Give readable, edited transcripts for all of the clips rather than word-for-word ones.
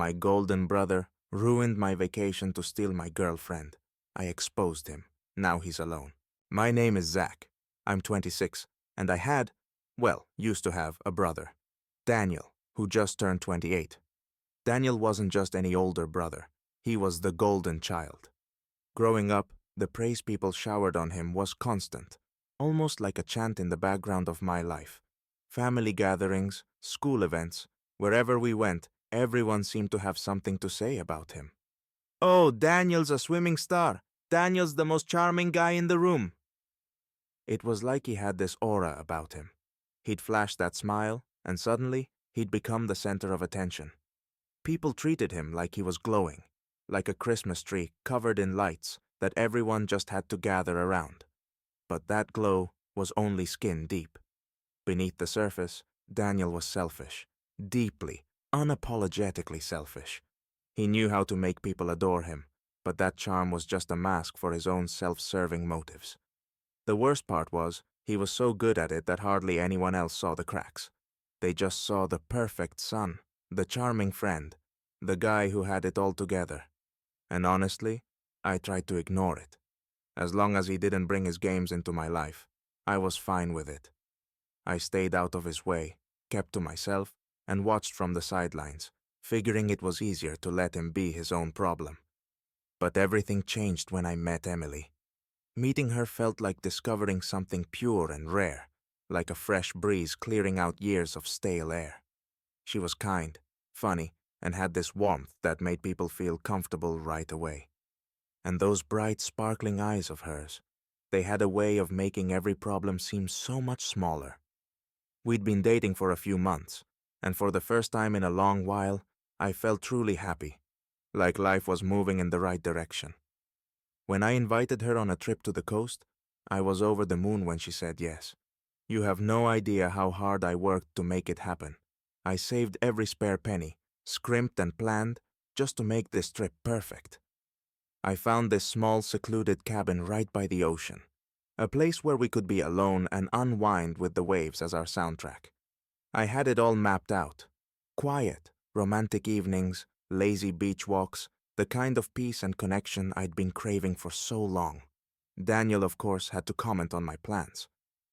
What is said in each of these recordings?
My golden brother ruined my vacation to steal my girlfriend. I exposed him. Now he's alone. My name is Zach. I'm 26, and I used to have a brother, Daniel, who just turned 28. Daniel wasn't just any older brother. He was the golden child. Growing up, the praise people showered on him was constant, almost like a chant in the background of my life. Family gatherings, school events, wherever we went, everyone seemed to have something to say about him. "Oh, Daniel's a swimming star. Daniel's the most charming guy in the room." It was like he had this aura about him. He'd flash that smile, and suddenly, he'd become the center of attention. People treated him like he was glowing, like a Christmas tree covered in lights that everyone just had to gather around. But that glow was only skin deep. Beneath the surface, Daniel was selfish, deeply, unapologetically selfish. He knew how to make people adore him, but that charm was just a mask for his own self-serving motives. The worst part was, he was so good at it that hardly anyone else saw the cracks. They just saw the perfect son, the charming friend, the guy who had it all together. And honestly, I tried to ignore it. As long as he didn't bring his games into my life, I was fine with it. I stayed out of his way, kept to myself, and watched from the sidelines, figuring it was easier to let him be his own problem. But everything changed when I met Emily. Meeting her felt like discovering something pure and rare, like a fresh breeze clearing out years of stale air. She was kind, funny, and had this warmth that made people feel comfortable right away. And those bright, sparkling eyes of hers, they had a way of making every problem seem so much smaller. We'd been dating for a few months, and for the first time in a long while, I felt truly happy, like life was moving in the right direction. When I invited her on a trip to the coast, I was over the moon when she said yes. You have no idea how hard I worked to make it happen. I saved every spare penny, scrimped and planned, just to make this trip perfect. I found this small, secluded cabin right by the ocean, a place where we could be alone and unwind with the waves as our soundtrack. I had it all mapped out. Quiet, romantic evenings, lazy beach walks, the kind of peace and connection I'd been craving for so long. Daniel, of course, had to comment on my plans.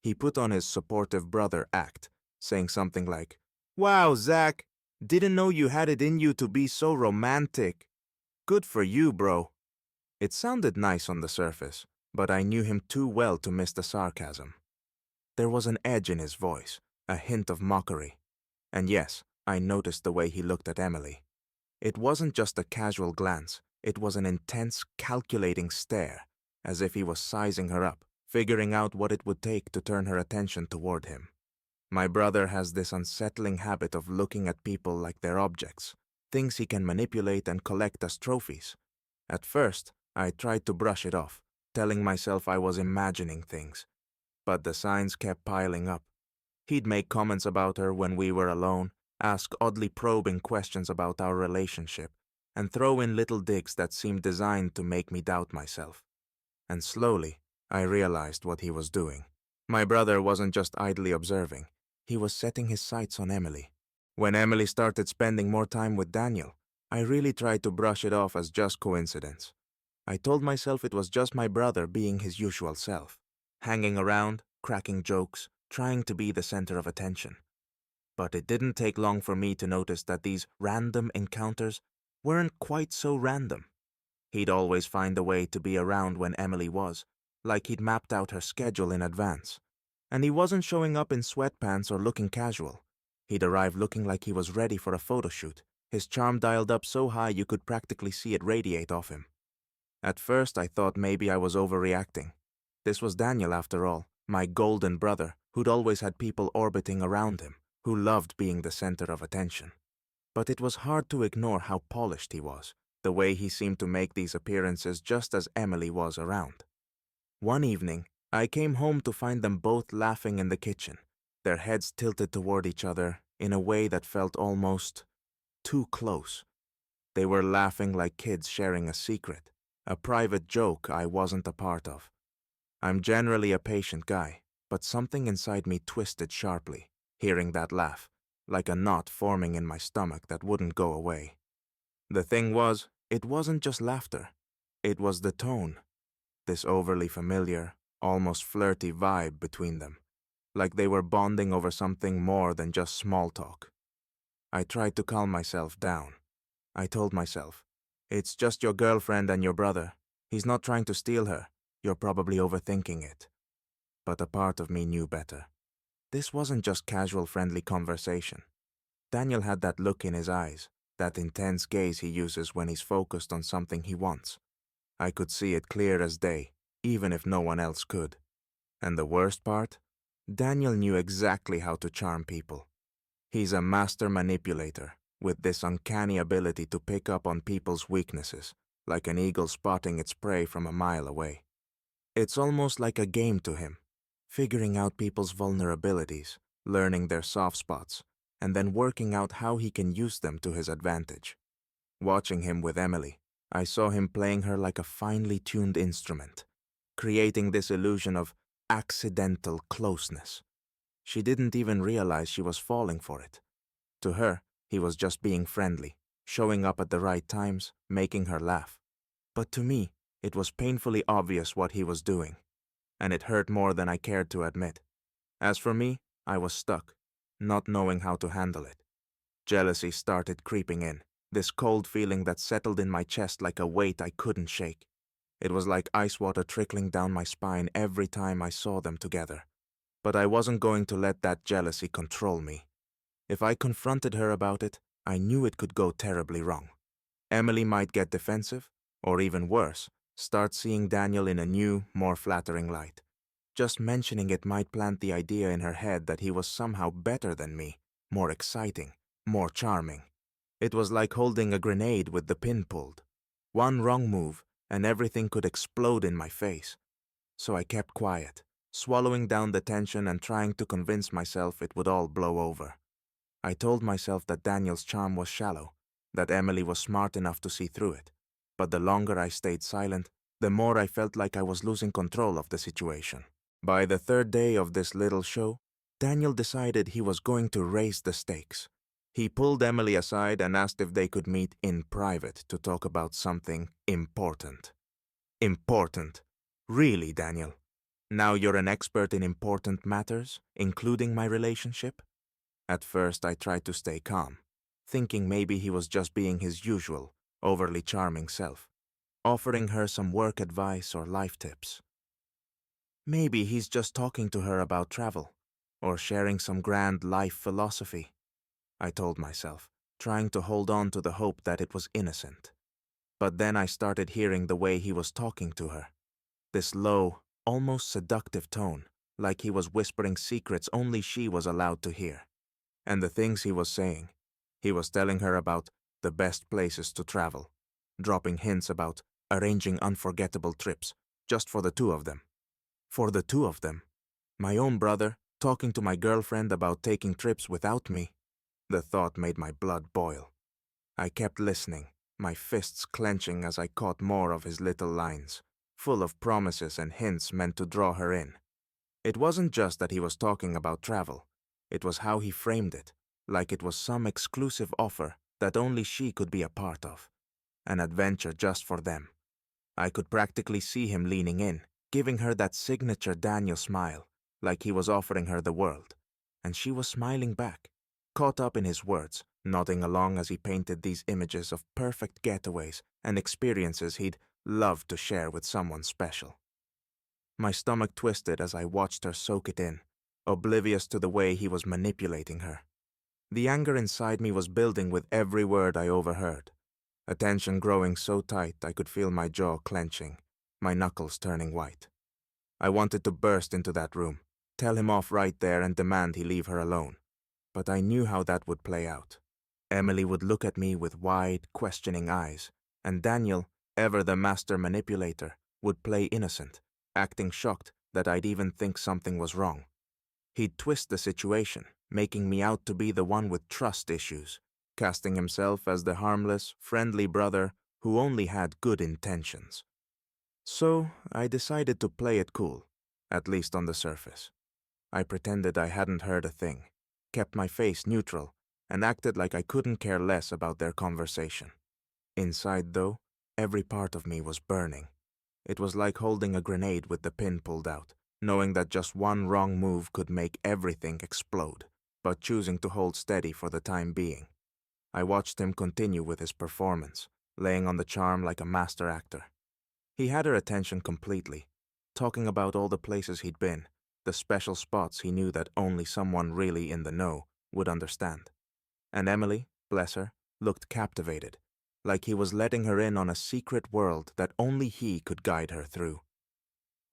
He put on his supportive brother act, saying something like, "Wow, Zach, didn't know you had it in you to be so romantic. Good for you, bro." It sounded nice on the surface, but I knew him too well to miss the sarcasm. There was an edge in his voice, a hint of mockery. And yes, I noticed the way he looked at Emily. It wasn't just a casual glance, it was an intense, calculating stare, as if he was sizing her up, figuring out what it would take to turn her attention toward him. My brother has this unsettling habit of looking at people like they're objects, things he can manipulate and collect as trophies. At first, I tried to brush it off, telling myself I was imagining things. But the signs kept piling up. He'd make comments about her when we were alone, ask oddly probing questions about our relationship, and throw in little digs that seemed designed to make me doubt myself. And slowly, I realized what he was doing. My brother wasn't just idly observing. He was setting his sights on Emily. When Emily started spending more time with Daniel, I really tried to brush it off as just coincidence. I told myself it was just my brother being his usual self, hanging around, cracking jokes, trying to be the center of attention. But it didn't take long for me to notice that these random encounters weren't quite so random. He'd always find a way to be around when Emily was, like he'd mapped out her schedule in advance. And he wasn't showing up in sweatpants or looking casual. He'd arrive looking like he was ready for a photo shoot, his charm dialed up so high you could practically see it radiate off him. At first, I thought maybe I was overreacting. This was Daniel, after all, my golden brother, who'd always had people orbiting around him, who loved being the center of attention. But it was hard to ignore how polished he was, the way he seemed to make these appearances just as Emily was around. One evening, I came home to find them both laughing in the kitchen, their heads tilted toward each other in a way that felt almost too close. They were laughing like kids sharing a secret, a private joke I wasn't a part of. I'm generally a patient guy, but something inside me twisted sharply, hearing that laugh, like a knot forming in my stomach that wouldn't go away. The thing was, it wasn't just laughter. It was the tone, this overly familiar, almost flirty vibe between them, like they were bonding over something more than just small talk. I tried to calm myself down. I told myself, it's just your girlfriend and your brother. He's not trying to steal her. You're probably overthinking it. But a part of me knew better. This wasn't just casual friendly conversation. Daniel had that look in his eyes, that intense gaze he uses when he's focused on something he wants. I could see it clear as day, even if no one else could. And the worst part? Daniel knew exactly how to charm people. He's a master manipulator, with this uncanny ability to pick up on people's weaknesses, like an eagle spotting its prey from a mile away. It's almost like a game to him, figuring out people's vulnerabilities, learning their soft spots, and then working out how he can use them to his advantage. Watching him with Emily, I saw him playing her like a finely tuned instrument, creating this illusion of accidental closeness. She didn't even realize she was falling for it. To her, he was just being friendly, showing up at the right times, making her laugh. But to me, it was painfully obvious what he was doing, and it hurt more than I cared to admit. As for me, I was stuck, not knowing how to handle it. Jealousy started creeping in, this cold feeling that settled in my chest like a weight I couldn't shake. It was like ice water trickling down my spine every time I saw them together. But I wasn't going to let that jealousy control me. If I confronted her about it, I knew it could go terribly wrong. Emily might get defensive, or even worse, start seeing Daniel in a new, more flattering light. Just mentioning it might plant the idea in her head that he was somehow better than me, more exciting, more charming. It was like holding a grenade with the pin pulled. One wrong move, and everything could explode in my face. So I kept quiet, swallowing down the tension and trying to convince myself it would all blow over. I told myself that Daniel's charm was shallow, that Emily was smart enough to see through it. But the longer I stayed silent, the more I felt like I was losing control of the situation. By the third day of this little show, Daniel decided he was going to raise the stakes. He pulled Emily aside and asked if they could meet in private to talk about something important. Important? Really, Daniel? Now you're an expert in important matters, including my relationship? At first, I tried to stay calm, thinking maybe he was just being his usual, overly charming self, offering her some work advice or life tips. Maybe he's just talking to her about travel, or sharing some grand life philosophy, I told myself, trying to hold on to the hope that it was innocent. But then I started hearing the way he was talking to her. This low, almost seductive tone, like he was whispering secrets only she was allowed to hear. And the things he was saying. He was telling her about the best places to travel, dropping hints about arranging unforgettable trips, just for the two of them. For the two of them. My own brother, talking to my girlfriend about taking trips without me. The thought made my blood boil. I kept listening, my fists clenching as I caught more of his little lines, full of promises and hints meant to draw her in. It wasn't just that he was talking about travel. It was how he framed it, like it was some exclusive offer that only she could be a part of. An adventure just for them. I could practically see him leaning in, giving her that signature Daniel smile, like he was offering her the world. And she was smiling back, caught up in his words, nodding along as he painted these images of perfect getaways and experiences he'd love to share with someone special. My stomach twisted as I watched her soak it in, oblivious to the way he was manipulating her. The anger inside me was building with every word I overheard, attention growing so tight I could feel my jaw clenching, my knuckles turning white. I wanted to burst into that room, tell him off right there and demand he leave her alone. But I knew how that would play out. Emily would look at me with wide, questioning eyes, and Daniel, ever the master manipulator, would play innocent, acting shocked that I'd even think something was wrong. He'd twist the situation, making me out to be the one with trust issues, casting himself as the harmless, friendly brother who only had good intentions. So I decided to play it cool, at least on the surface. I pretended I hadn't heard a thing, kept my face neutral, and acted like I couldn't care less about their conversation. Inside, though, every part of me was burning. It was like holding a grenade with the pin pulled out, knowing that just one wrong move could make everything explode, but choosing to hold steady for the time being. I watched him continue with his performance, laying on the charm like a master actor. He had her attention completely, talking about all the places he'd been, the special spots he knew that only someone really in the know would understand. And Emily, bless her, looked captivated, like he was letting her in on a secret world that only he could guide her through.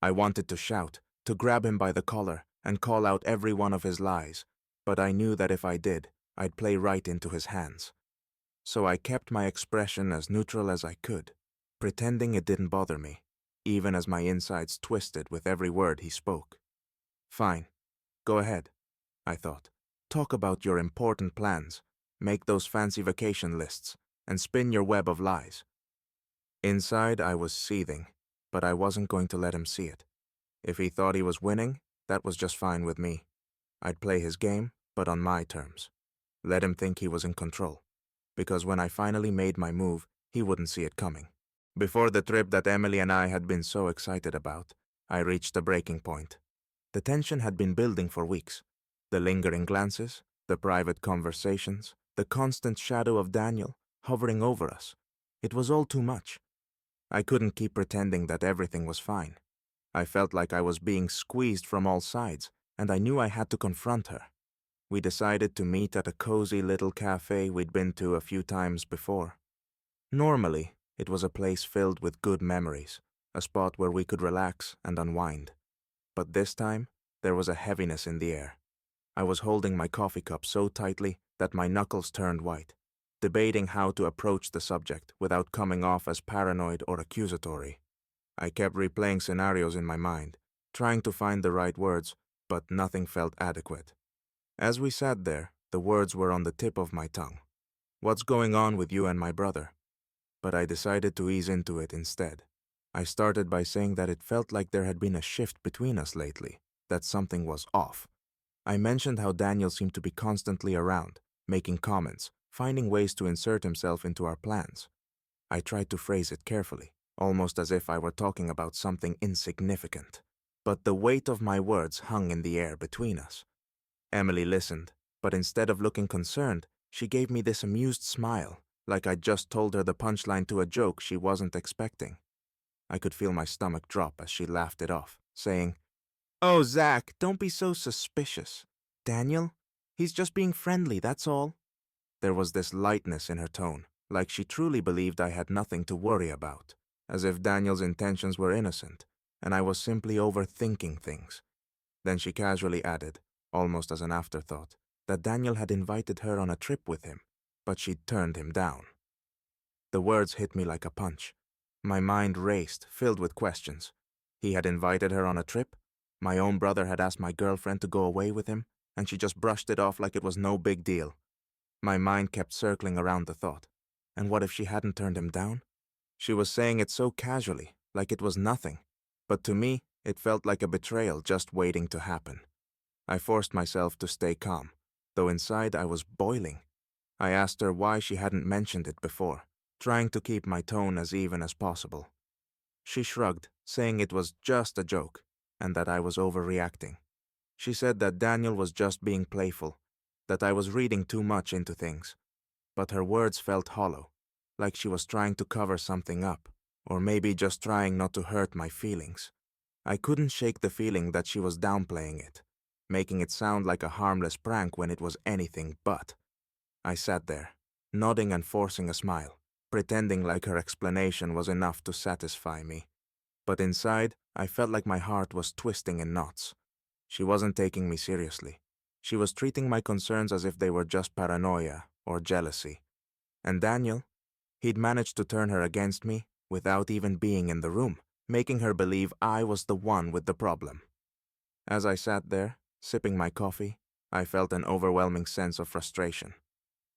I wanted to shout, to grab him by the collar and call out every one of his lies, but I knew that if I did, I'd play right into his hands. So I kept my expression as neutral as I could, pretending it didn't bother me, even as my insides twisted with every word he spoke. Fine, go ahead, I thought. Talk about your important plans, make those fancy vacation lists, and spin your web of lies. Inside, I was seething, but I wasn't going to let him see it. If he thought he was winning, that was just fine with me. I'd play his game, but on my terms. Let him think he was in control, because when I finally made my move, he wouldn't see it coming. Before the trip that Emily and I had been so excited about, I reached a breaking point. The tension had been building for weeks. The lingering glances, the private conversations, the constant shadow of Daniel hovering over us. It was all too much. I couldn't keep pretending that everything was fine. I felt like I was being squeezed from all sides, and I knew I had to confront her. We decided to meet at a cozy little cafe we'd been to a few times before. Normally, it was a place filled with good memories, a spot where we could relax and unwind. But this time, there was a heaviness in the air. I was holding my coffee cup so tightly that my knuckles turned white, debating how to approach the subject without coming off as paranoid or accusatory. I kept replaying scenarios in my mind, trying to find the right words, but nothing felt adequate. As we sat there, the words were on the tip of my tongue. What's going on with you and my brother? But I decided to ease into it instead. I started by saying that it felt like there had been a shift between us lately, that something was off. I mentioned how Daniel seemed to be constantly around, making comments, finding ways to insert himself into our plans. I tried to phrase it carefully, almost as if I were talking about something insignificant. But the weight of my words hung in the air between us. Emily listened, but instead of looking concerned, she gave me this amused smile, like I'd just told her the punchline to a joke she wasn't expecting. I could feel my stomach drop as she laughed it off, saying, "Oh, Zach, don't be so suspicious. Daniel, he's just being friendly, that's all." There was this lightness in her tone, like she truly believed I had nothing to worry about, as if Daniel's intentions were innocent, and I was simply overthinking things. Then she casually added, almost as an afterthought, that Daniel had invited her on a trip with him, but she'd turned him down. The words hit me like a punch. My mind raced, filled with questions. He had invited her on a trip? My own brother had asked my girlfriend to go away with him, and she just brushed it off like it was no big deal. My mind kept circling around the thought. And what if she hadn't turned him down? She was saying it so casually, like it was nothing. But to me, it felt like a betrayal just waiting to happen. I forced myself to stay calm, though inside I was boiling. I asked her why she hadn't mentioned it before, trying to keep my tone as even as possible. She shrugged, saying it was just a joke, and that I was overreacting. She said that Daniel was just being playful, that I was reading too much into things. But her words felt hollow, like she was trying to cover something up, or maybe just trying not to hurt my feelings. I couldn't shake the feeling that she was downplaying it, making it sound like a harmless prank when it was anything but. I sat there, nodding and forcing a smile, pretending like her explanation was enough to satisfy me. But inside, I felt like my heart was twisting in knots. She wasn't taking me seriously. She was treating my concerns as if they were just paranoia or jealousy. And Daniel? He'd managed to turn her against me without even being in the room, making her believe I was the one with the problem. As I sat there, sipping my coffee, I felt an overwhelming sense of frustration.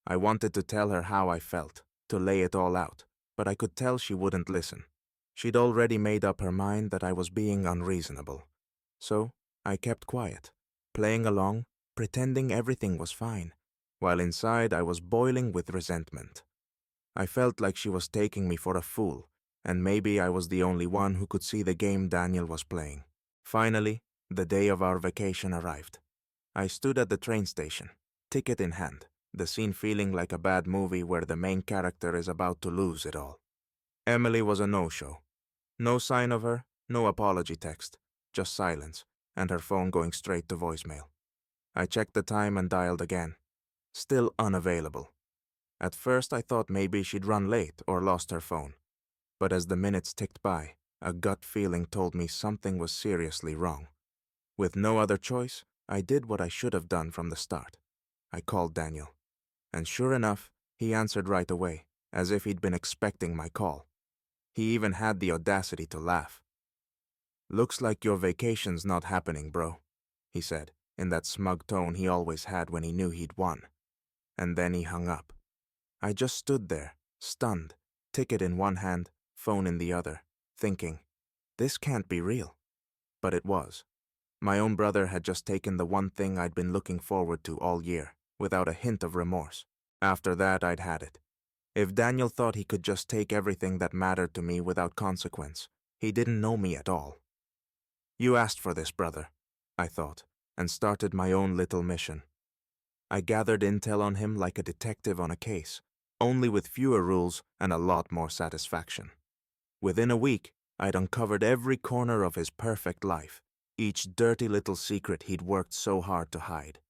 I wanted to tell her how I felt, to lay it all out, but I could tell she wouldn't listen. She'd already made up her mind that I was being unreasonable. So, I kept quiet, playing along, pretending everything was fine, while inside I was boiling with resentment. I felt like she was taking me for a fool, and maybe I was the only one who could see the game Daniel was playing. Finally, the day of our vacation arrived. I stood at the train station, ticket in hand, the scene feeling like a bad movie where the main character is about to lose it all. Emily was a no-show. No sign of her, no apology text, just silence, and her phone going straight to voicemail. I checked the time and dialed again. Still unavailable. At first I thought maybe she'd run late or lost her phone. But as the minutes ticked by, a gut feeling told me something was seriously wrong. With no other choice, I did what I should have done from the start. I called Daniel. And sure enough, he answered right away, as if he'd been expecting my call. He even had the audacity to laugh. "Looks like your vacation's not happening, bro," he said, in that smug tone he always had when he knew he'd won. And then he hung up. I just stood there, stunned, ticket in one hand, phone in the other, thinking, this can't be real. But it was. My own brother had just taken the one thing I'd been looking forward to all year, without a hint of remorse. After that, I'd had it. If Daniel thought he could just take everything that mattered to me without consequence, he didn't know me at all. You asked for this, brother, I thought, and started my own little mission. I gathered intel on him like a detective on a case, only with fewer rules and a lot more satisfaction. Within a week, I'd uncovered every corner of his perfect life, each dirty little secret he'd worked so hard to hide.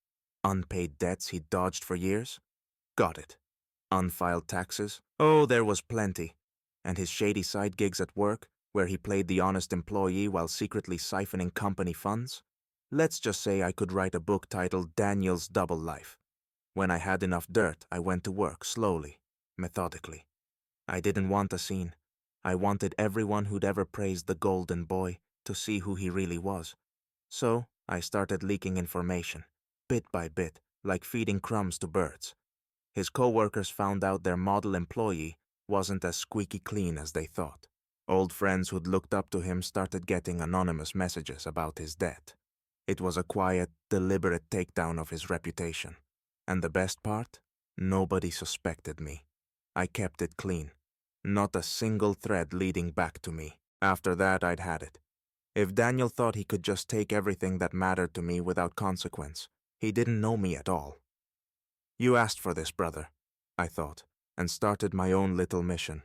Unpaid debts he'd dodged for years? Got it. Unfiled taxes? Oh, there was plenty. And his shady side gigs at work, where he played the honest employee while secretly siphoning company funds? Let's just say I could write a book titled Daniel's Double Life. When I had enough dirt, I went to work slowly, methodically. I didn't want a scene. I wanted everyone who'd ever praised the golden boy to see who he really was. So I started leaking information, bit by bit, like feeding crumbs to birds. His co-workers found out their model employee wasn't as squeaky clean as they thought. Old friends who'd looked up to him started getting anonymous messages about his debt. It was a quiet, deliberate takedown of his reputation. And the best part? Nobody suspected me. I kept it clean. Not a single thread leading back to me. After that, I'd had it. If Daniel thought he could just take everything that mattered to me without consequence, he didn't know me at all. You asked for this, brother, I thought, and started my own little mission.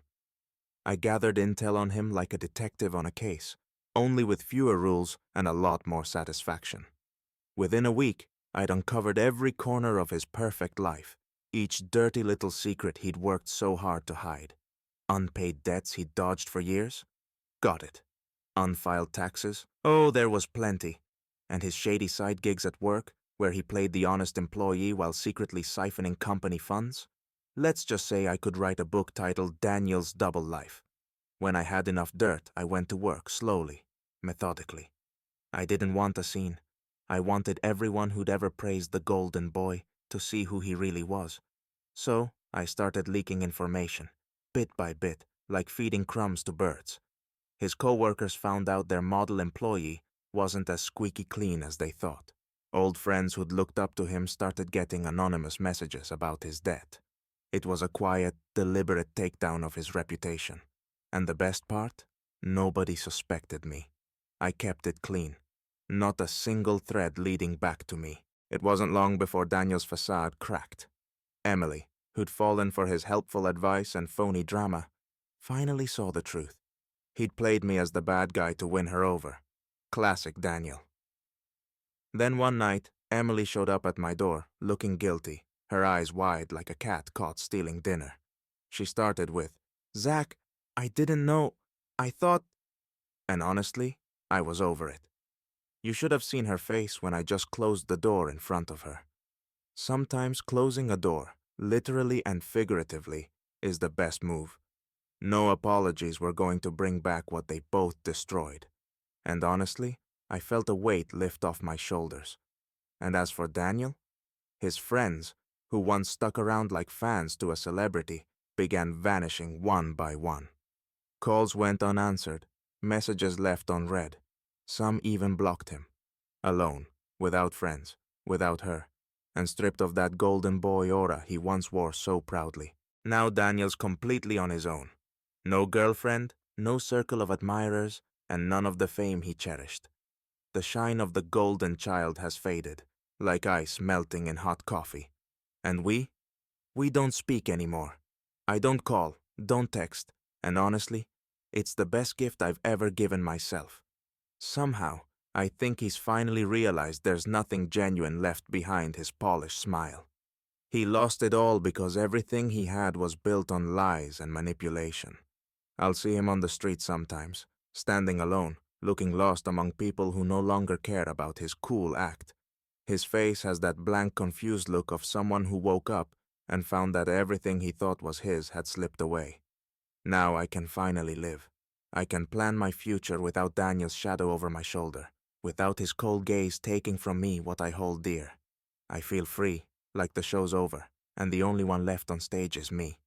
I gathered intel on him like a detective on a case, only with fewer rules and a lot more satisfaction. Within a week, I'd uncovered every corner of his perfect life, each dirty little secret he'd worked so hard to hide. Unpaid debts he'd dodged for years? Got it. Unfiled taxes? Oh, there was plenty. And his shady side gigs at work, where he played the honest employee while secretly siphoning company funds? Let's just say I could write a book titled Daniel's Double Life. When I had enough dirt, I went to work slowly, methodically. I didn't want a scene. I wanted everyone who'd ever praised the golden boy to see who he really was. So I started leaking information, bit by bit, like feeding crumbs to birds. His co-workers found out their model employee wasn't as squeaky clean as they thought. Old friends who'd looked up to him started getting anonymous messages about his debt. It was a quiet, deliberate takedown of his reputation. And the best part? Nobody suspected me. I kept it clean. Not a single thread leading back to me. It wasn't long before Daniel's facade cracked. Emily, who'd fallen for his helpful advice and phony drama, finally saw the truth. He'd played me as the bad guy to win her over. Classic Daniel. Then one night, Emily showed up at my door, looking guilty, her eyes wide like a cat caught stealing dinner. She started with, "Zach, I didn't know. I thought..." And honestly, I was over it. You should have seen her face when I just closed the door in front of her. Sometimes closing a door, literally and figuratively, is the best move. No apologies were going to bring back what they both destroyed. And honestly, I felt a weight lift off my shoulders. And as for Daniel, his friends, who once stuck around like fans to a celebrity, began vanishing one by one. Calls went unanswered, messages left unread. Some even blocked him. Alone, without friends, without her, and stripped of that golden boy aura he once wore so proudly. Now Daniel's completely on his own. No girlfriend, no circle of admirers, and none of the fame he cherished. The shine of the golden child has faded, like ice melting in hot coffee. And we don't speak anymore. I don't call, don't text, and honestly, it's the best gift I've ever given myself. Somehow, I think he's finally realized there's nothing genuine left behind his polished smile. He lost it all because everything he had was built on lies and manipulation. I'll see him on the street sometimes, standing alone, looking lost among people who no longer care about his cool act. His face has that blank, confused look of someone who woke up and found that everything he thought was his had slipped away. Now I can finally live. I can plan my future without Daniel's shadow over my shoulder, without his cold gaze taking from me what I hold dear. I feel free, like the show's over, and the only one left on stage is me.